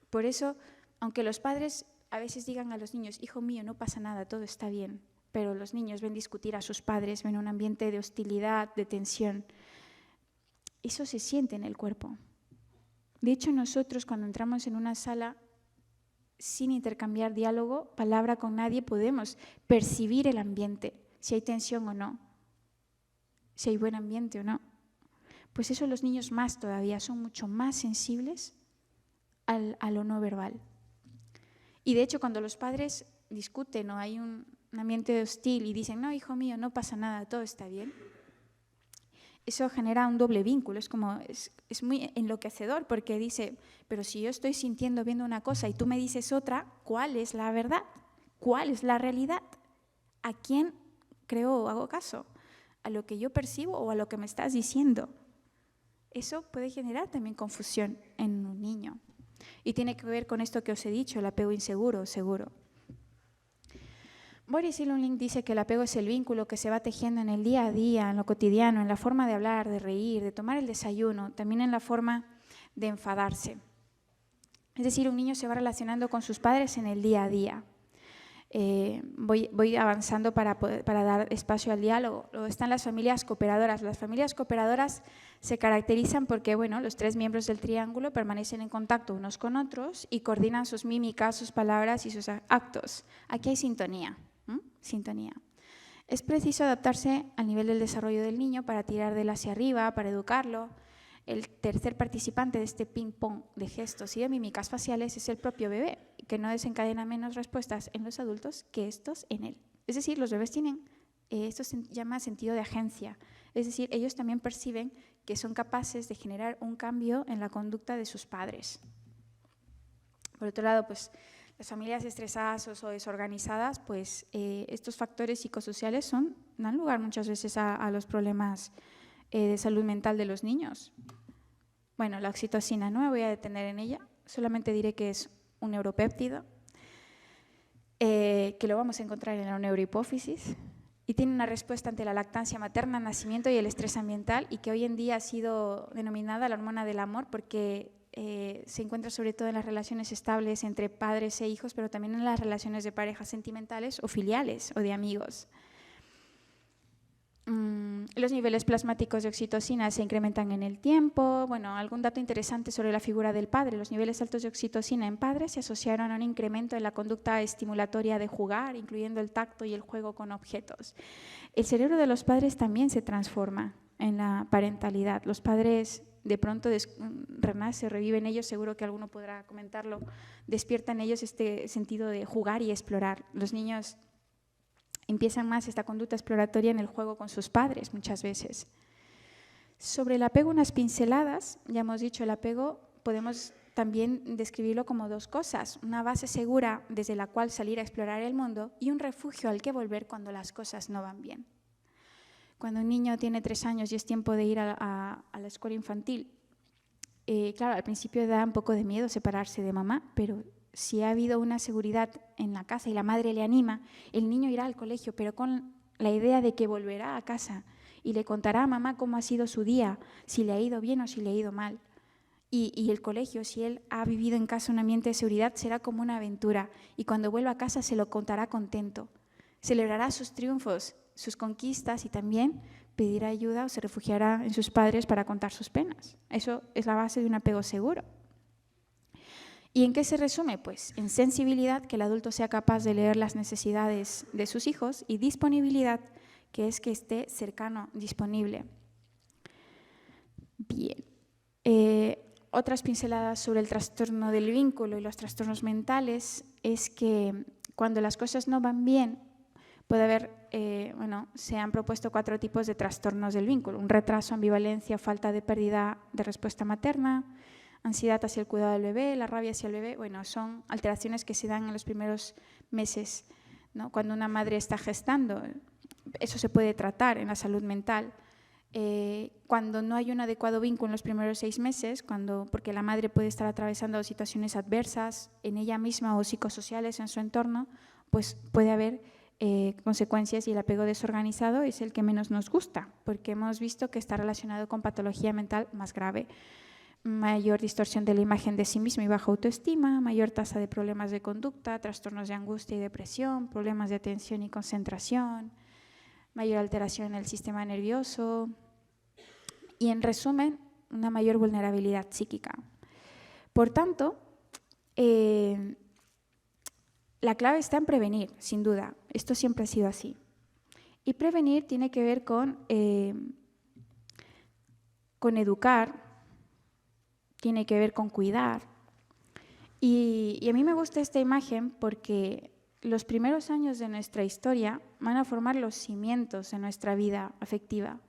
Por eso, aunque los padres a veces digan a los niños, hijo mío, no pasa nada, todo está bien, pero los niños ven discutir a sus padres, ven un ambiente de hostilidad, de tensión. Eso se siente en el cuerpo. De hecho, nosotros cuando entramos en una sala sin intercambiar diálogo, palabra con nadie, podemos percibir el ambiente, si hay tensión o no, si hay buen ambiente o no. Pues eso los niños más todavía, son mucho más sensibles a lo no verbal. Y de hecho, cuando los padres discuten o hay un ambiente hostil y dicen, no, hijo mío, no pasa nada, todo está bien, eso genera un doble vínculo, es muy enloquecedor porque dice, pero si yo estoy sintiendo, viendo una cosa y tú me dices otra, ¿cuál es la verdad? ¿Cuál es la realidad? ¿A quién creo o hago caso? ¿A lo que yo percibo o a lo que me estás diciendo? Eso puede generar también confusión en un niño. Y tiene que ver con esto que os he dicho, el apego inseguro o seguro. Boris Cyrulnik dice que el apego es el vínculo que se va tejiendo en el día a día, en lo cotidiano, en la forma de hablar, de reír, de tomar el desayuno, también en la forma de enfadarse. Es decir, un niño se va relacionando con sus padres en el día a día. Voy avanzando para dar espacio al diálogo. Luego están las familias cooperadoras. Las familias cooperadoras se caracterizan porque, bueno, los tres miembros del triángulo permanecen en contacto unos con otros y coordinan sus mímicas, sus palabras y sus actos. Aquí hay sintonía. Sintonía. Es preciso adaptarse al nivel del desarrollo del niño para tirar de él hacia arriba, para educarlo. El tercer participante de este ping-pong de gestos y de mímicas faciales es el propio bebé, que no desencadena menos respuestas en los adultos que estos en él. Es decir, los bebés tienen, esto se llama sentido de agencia, es decir, ellos también perciben que son capaces de generar un cambio en la conducta de sus padres. Por otro lado, pues las familias estresadas o desorganizadas, pues estos factores psicosociales dan lugar muchas veces a los problemas de salud mental de los niños. Bueno, la oxitocina, no me voy a detener en ella, solamente diré que es un neuropéptido, que lo vamos a encontrar en la neurohipófisis y tiene una respuesta ante la lactancia materna, nacimiento y el estrés ambiental, y que hoy en día ha sido denominada la hormona del amor porque se encuentra sobre todo en las relaciones estables entre padres e hijos, pero también en las relaciones de parejas sentimentales o filiales o de amigos. Los niveles plasmáticos de oxitocina se incrementan en el tiempo. Bueno, algún dato interesante sobre la figura del padre. Los niveles altos de oxitocina en padres se asociaron a un incremento en la conducta estimulatoria de jugar, incluyendo el tacto y el juego con objetos. El cerebro de los padres también se transforma en la parentalidad. Los padres de pronto renacen, reviven ellos, seguro que alguno podrá comentarlo, despiertan ellos este sentido de jugar y explorar. Los niños empiezan más esta conducta exploratoria en el juego con sus padres muchas veces. Sobre el apego, unas pinceladas. Ya hemos dicho, el apego podemos también describirlo como dos cosas: una base segura desde la cual salir a explorar el mundo y un refugio al que volver cuando las cosas no van bien. Cuando un niño tiene 3 años y es tiempo de ir a la escuela infantil, claro, al principio da un poco de miedo separarse de mamá, pero si ha habido una seguridad en la casa y la madre le anima, el niño irá al colegio, pero con la idea de que volverá a casa y le contará a mamá cómo ha sido su día, si le ha ido bien o si le ha ido mal. Y el colegio, si él ha vivido en casa un ambiente de seguridad, será como una aventura, y cuando vuelva a casa se lo contará contento. Celebrará sus triunfos, sus conquistas, y también pedirá ayuda o se refugiará en sus padres para contar sus penas. Eso es la base de un apego seguro. ¿Y en qué se resume? Pues en sensibilidad, que el adulto sea capaz de leer las necesidades de sus hijos, y disponibilidad, que es que esté cercano, disponible. Bien. Otras pinceladas sobre el trastorno del vínculo y los trastornos mentales es que cuando las cosas no van bien, puede haber, se han propuesto 4 tipos de trastornos del vínculo: un retraso, ambivalencia, falta de pérdida de respuesta materna, ansiedad hacia el cuidado del bebé, la rabia hacia el bebé. Bueno, son alteraciones que se dan en los primeros meses, ¿no? Cuando una madre está gestando, eso se puede tratar en la salud mental. cuando no hay un adecuado vínculo en los primeros 6 meses, porque la madre puede estar atravesando situaciones adversas en ella misma o psicosociales en su entorno, pues puede haber consecuencias, y el apego desorganizado es el que menos nos gusta, porque hemos visto que está relacionado con patología mental más grave, mayor distorsión de la imagen de sí mismo y baja autoestima, mayor tasa de problemas de conducta, trastornos de angustia y depresión, problemas de atención y concentración, mayor alteración en el sistema nervioso y, en resumen, una mayor vulnerabilidad psíquica. Por tanto, la clave está en prevenir, sin duda. Esto siempre ha sido así. Y prevenir tiene que ver con educar, tiene que ver con cuidar. Y a mí me gusta esta imagen porque los primeros años de nuestra historia van a formar los cimientos de nuestra vida afectiva.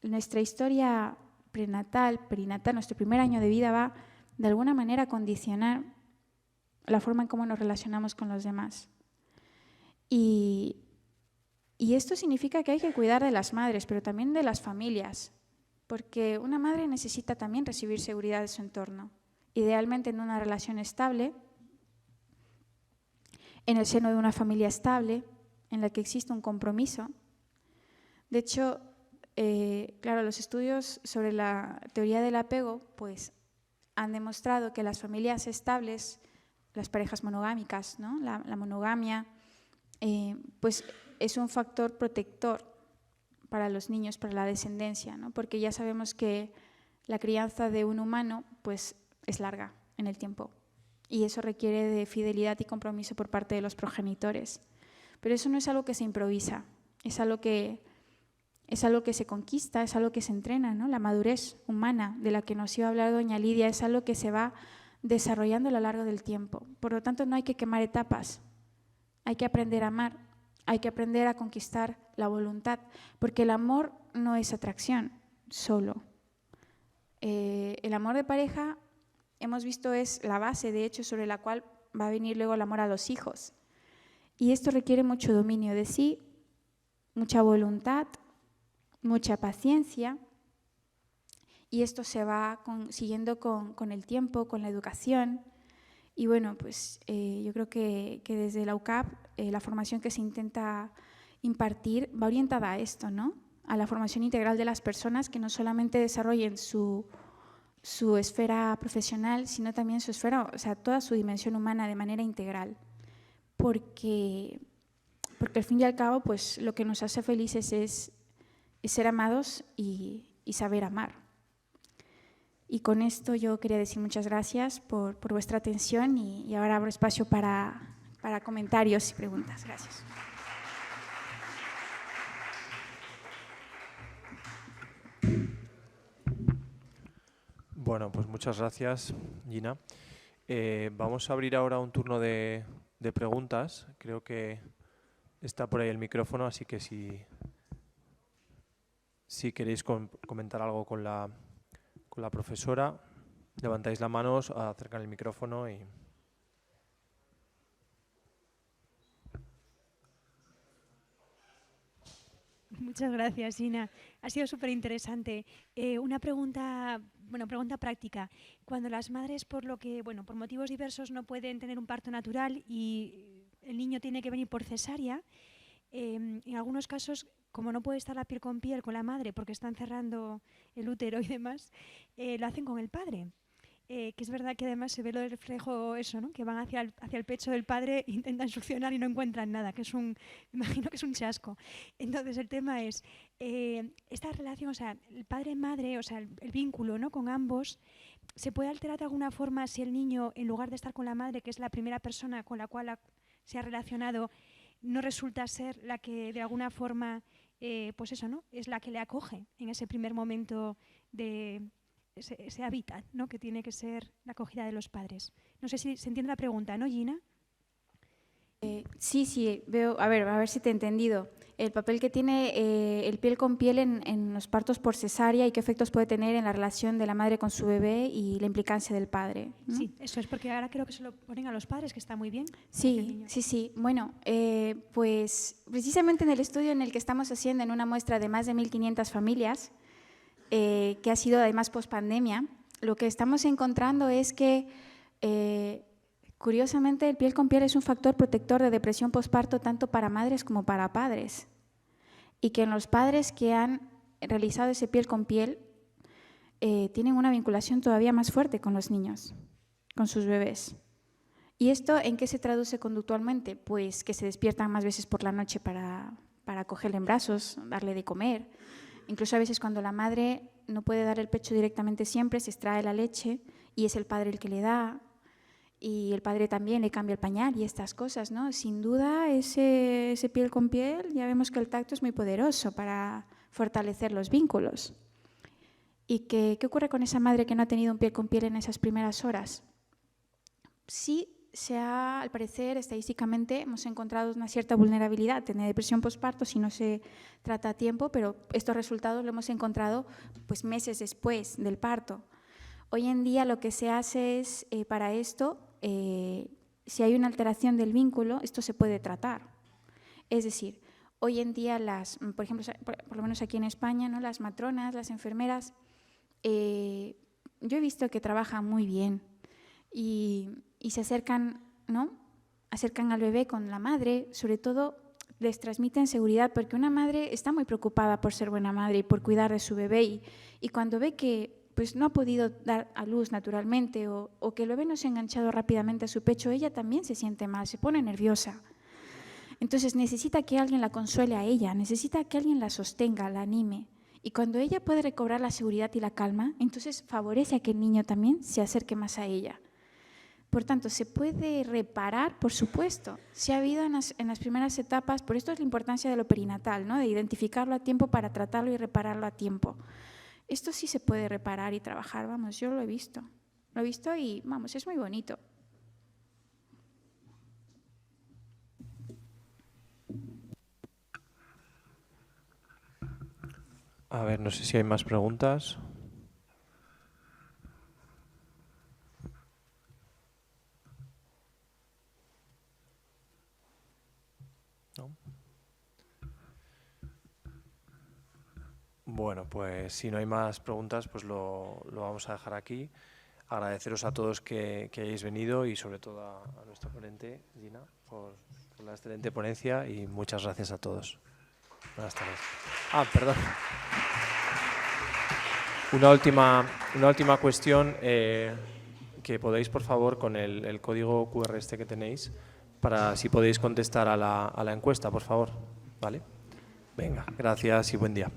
Nuestra historia prenatal, perinatal, nuestro primer año de vida va de alguna manera a condicionar la forma en cómo nos relacionamos con los demás. Y esto significa que hay que cuidar de las madres, pero también de las familias, porque una madre necesita también recibir seguridad de su entorno, idealmente en una relación estable, en el seno de una familia estable, en la que existe un compromiso. De hecho, claro, los estudios sobre la teoría del apego pues, han demostrado que las familias estables, las parejas monogámicas, ¿no? la monogamia, pues es un factor protector para los niños, para la descendencia, ¿no? Porque ya sabemos que la crianza de un humano pues, es larga en el tiempo y eso requiere de fidelidad y compromiso por parte de los progenitores. Pero eso no es algo que se improvisa, es algo que se conquista, es algo que se entrena, ¿no? La madurez humana de la que nos iba a hablar doña Lidia es algo que se va desarrollando a lo largo del tiempo. Por lo tanto, no hay que quemar etapas, hay que aprender a amar, hay que aprender a conquistar la voluntad, porque el amor no es atracción solo. El amor de pareja, hemos visto, es la base, de hecho, sobre la cual va a venir luego el amor a los hijos. Y esto requiere mucho dominio de sí, mucha voluntad, mucha paciencia, y esto se va consiguiendo con el tiempo, con la educación. Y bueno, pues yo creo que desde la UCAP la formación que se intenta impartir va orientada a esto, ¿no? A la formación integral de las personas, que no solamente desarrollen su esfera profesional, sino también su esfera, o sea, toda su dimensión humana de manera integral. Porque al fin y al cabo, pues lo que nos hace felices es ser amados y saber amar. Y con esto yo quería decir muchas gracias por vuestra atención y ahora abro espacio para comentarios y preguntas. Gracias. Bueno, pues muchas gracias, Gina. Vamos a abrir ahora un turno de preguntas. Creo que está por ahí el micrófono, así que si queréis comentar algo con la profesora, levantáis la mano, acercan el micrófono y... Muchas gracias, Gina. Ha sido súper interesante. Una pregunta práctica. Cuando las madres, por motivos diversos, no pueden tener un parto natural y el niño tiene que venir por cesárea, en algunos casos, como no puede estar la piel con la madre porque están cerrando el útero y demás, lo hacen con el padre. Que es verdad que además se ve lo del reflejo, eso, ¿no? Que van hacia el pecho del padre, intentan succionar y no encuentran nada, que imagino que es un chasco. Entonces el tema es, esta relación, o sea, el padre-madre, o sea, el vínculo, ¿no? Con ambos, ¿se puede alterar de alguna forma si el niño, en lugar de estar con la madre, que es la primera persona con la cual se ha relacionado, no resulta ser la que de alguna forma, pues eso, ¿no? Es la que le acoge en ese primer momento de ese hábitat, ¿no? Que tiene que ser la acogida de los padres? No sé si se entiende la pregunta, ¿no, Gina? Sí, veo, a ver si te he entendido. el papel que tiene el piel con piel en los partos por cesárea y qué efectos puede tener en la relación de la madre con su bebé y la implicancia del padre, ¿no? Sí, eso es, porque ahora creo que se lo ponen a los padres, que está muy bien. Sí, sí, sí. Bueno, pues precisamente en el estudio en el que estamos haciendo en una muestra de más de 1.500 familias, que ha sido además pospandemia, lo que estamos encontrando es que curiosamente, el piel con piel es un factor protector de depresión posparto tanto para madres como para padres. Y que en los padres que han realizado ese piel con piel tienen una vinculación todavía más fuerte con los niños, con sus bebés. ¿Y esto en qué se traduce conductualmente? Pues que se despiertan más veces por la noche para cogerle en brazos, darle de comer. Incluso a veces cuando la madre no puede dar el pecho directamente siempre, se extrae la leche y es el padre el que le da. Y el padre también le cambia el pañal y estas cosas, ¿no? Sin duda, ese piel con piel, ya vemos que el tacto es muy poderoso para fortalecer los vínculos. ¿Y qué ocurre con esa madre que no ha tenido un piel con piel en esas primeras horas? Sí, al parecer, estadísticamente, hemos encontrado una cierta vulnerabilidad en la depresión postparto si no se trata a tiempo, pero estos resultados los hemos encontrado pues, meses después del parto. Hoy en día lo que se hace es, para esto, si hay una alteración del vínculo, esto se puede tratar. Es decir, hoy en día, por ejemplo, por lo menos aquí en España, ¿no? Las matronas, las enfermeras, yo he visto que trabajan muy bien y se acercan, ¿no? Acercan al bebé con la madre, sobre todo les transmiten seguridad, porque una madre está muy preocupada por ser buena madre y por cuidar de su bebé y cuando ve que pues no ha podido dar a luz naturalmente o que el bebé no se ha enganchado rápidamente a su pecho, ella también se siente mal, se pone nerviosa. Entonces necesita que alguien la consuele a ella, necesita que alguien la sostenga, la anime. Y cuando ella puede recobrar la seguridad y la calma, entonces favorece a que el niño también se acerque más a ella. Por tanto, ¿se puede reparar? Por supuesto. Se ha habido en las primeras etapas, por esto es la importancia de lo perinatal, ¿no? De identificarlo a tiempo para tratarlo y repararlo a tiempo. Esto sí se puede reparar y trabajar, vamos, yo lo he visto y vamos, es muy bonito. A ver, no sé si hay más preguntas. ¿No? Bueno, pues si no hay más preguntas, pues lo vamos a dejar aquí. Agradeceros a todos que hayáis venido y sobre todo a nuestra ponente, Gina, por la excelente ponencia y muchas gracias a todos. Buenas tardes. Perdón. Una última cuestión, que podéis, por favor, con el código QR que tenéis, para si podéis contestar a la encuesta, por favor. ¿Vale? Venga, gracias y buen día.